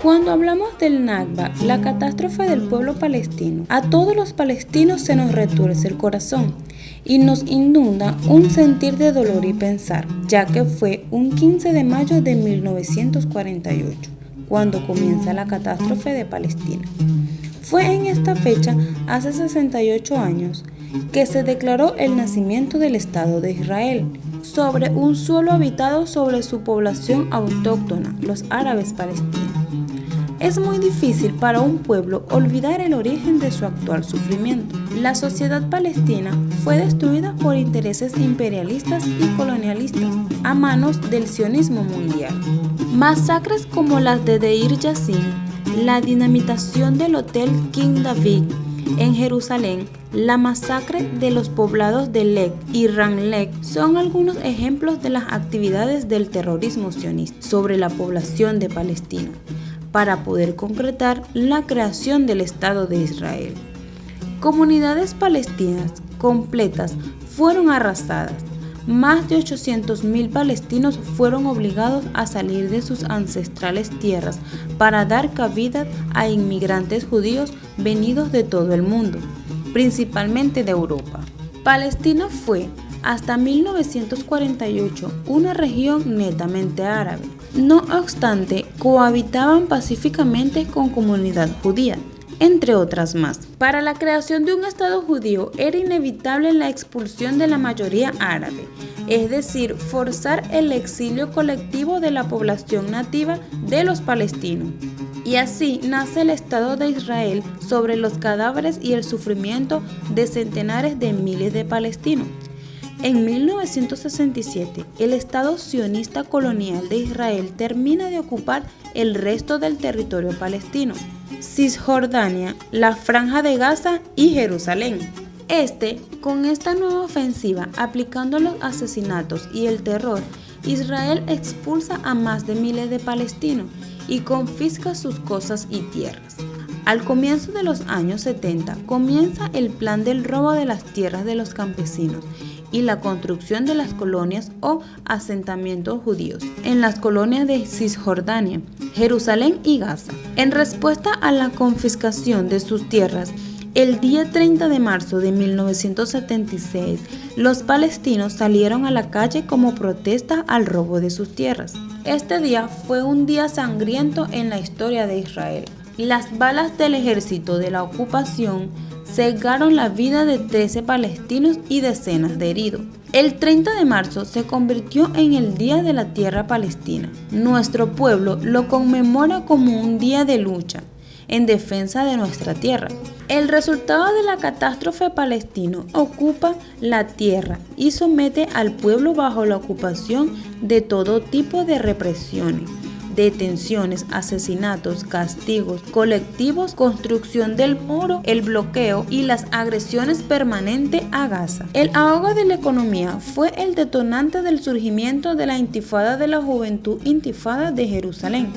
Cuando hablamos del Nakba, la catástrofe del pueblo palestino, a todos los palestinos se nos retuerce el corazón y nos inunda un sentir de dolor y pesar, ya que fue un 15 de mayo de 1948, cuando comienza la catástrofe de Palestina. Fue en esta fecha, hace 68 años, que se declaró el nacimiento del Estado de Israel, sobre un suelo habitado sobre su población autóctona, los árabes palestinos. Es muy difícil para un pueblo olvidar el origen de su actual sufrimiento. La sociedad palestina fue destruida por intereses imperialistas y colonialistas a manos del sionismo mundial. Masacres como las de Deir Yassin, la dinamitación del Hotel King David en Jerusalén, la masacre de los poblados de Lek y Ramlek son algunos ejemplos de las actividades del terrorismo sionista sobre la población de Palestina, para poder concretar la creación del Estado de Israel. Comunidades palestinas completas fueron arrasadas. Más de 800.000 palestinos fueron obligados a salir de sus ancestrales tierras para dar cabida a inmigrantes judíos venidos de todo el mundo, principalmente de Europa. Palestina fue, hasta 1948, una región netamente árabe. No obstante, cohabitaban pacíficamente con comunidad judía, entre otras más. Para la creación de un Estado judío era inevitable la expulsión de la mayoría árabe, es decir, forzar el exilio colectivo de la población nativa de los palestinos. Y así nace el Estado de Israel sobre los cadáveres y el sufrimiento de centenares de miles de palestinos. En 1967, el Estado sionista colonial de Israel termina de ocupar el resto del territorio palestino, Cisjordania, la Franja de Gaza y Jerusalén. Con esta nueva ofensiva, aplicando los asesinatos y el terror, Israel expulsa a más de miles de palestinos y confisca sus cosas y tierras. Al comienzo de los años 70, comienza el plan del robo de las tierras de los campesinos y la construcción de las colonias o asentamientos judíos en las colonias de Cisjordania, Jerusalén y Gaza. En respuesta a la confiscación de sus tierras, el día 30 de marzo de 1976, los palestinos salieron a la calle como protesta al robo de sus tierras. Este día fue un día sangriento en la historia de Israel. Las balas del ejército de la ocupación cegaron la vida de 13 palestinos y decenas de heridos. El 30 de marzo se convirtió en el Día de la Tierra Palestina. Nuestro pueblo lo conmemora como un día de lucha en defensa de nuestra tierra. El resultado de la catástrofe palestina ocupa la tierra y somete al pueblo bajo la ocupación de todo tipo de represiones, detenciones, asesinatos, castigos colectivos, construcción del muro, el bloqueo y las agresiones permanentes a Gaza. El ahogo de la economía fue el detonante del surgimiento de la Intifada de la Juventud Intifada de Jerusalén.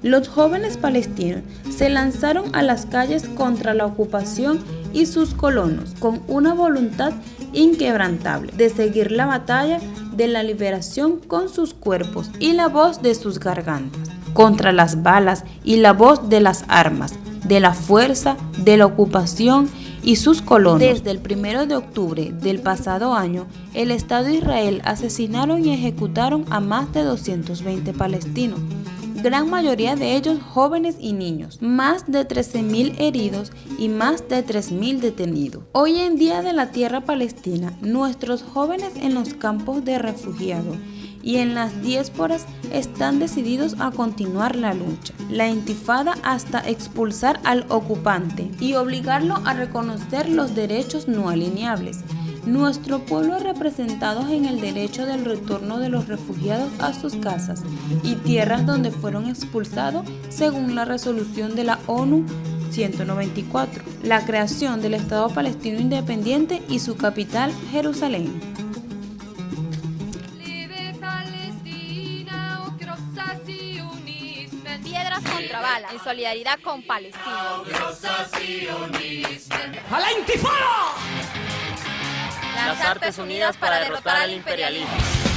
Los jóvenes palestinos se lanzaron a las calles contra la ocupación y sus colonos con una voluntad inquebrantable de seguir la batalla de la liberación con sus cuerpos y la voz de sus gargantas, contra las balas y la voz de las armas, de la fuerza, de la ocupación y sus colonos. Desde el 1 de octubre del pasado año, el Estado de Israel asesinaron y ejecutaron a más de 220 palestinos, gran mayoría de ellos jóvenes y niños, más de 13.000 heridos y más de 3.000 detenidos. Hoy en día de la tierra palestina, nuestros jóvenes en los campos de refugiados y en las diásporas están decididos a continuar la lucha, la intifada, hasta expulsar al ocupante y obligarlo a reconocer los derechos no alineables. Nuestro pueblo es representado en el derecho del retorno de los refugiados a sus casas y tierras donde fueron expulsados según la resolución de la ONU 194, la creación del Estado palestino independiente y su capital, Jerusalén. Piedras contra balas, en solidaridad con Palestina. ¡A la intifada! Las artes unidas para derrotar al imperialismo.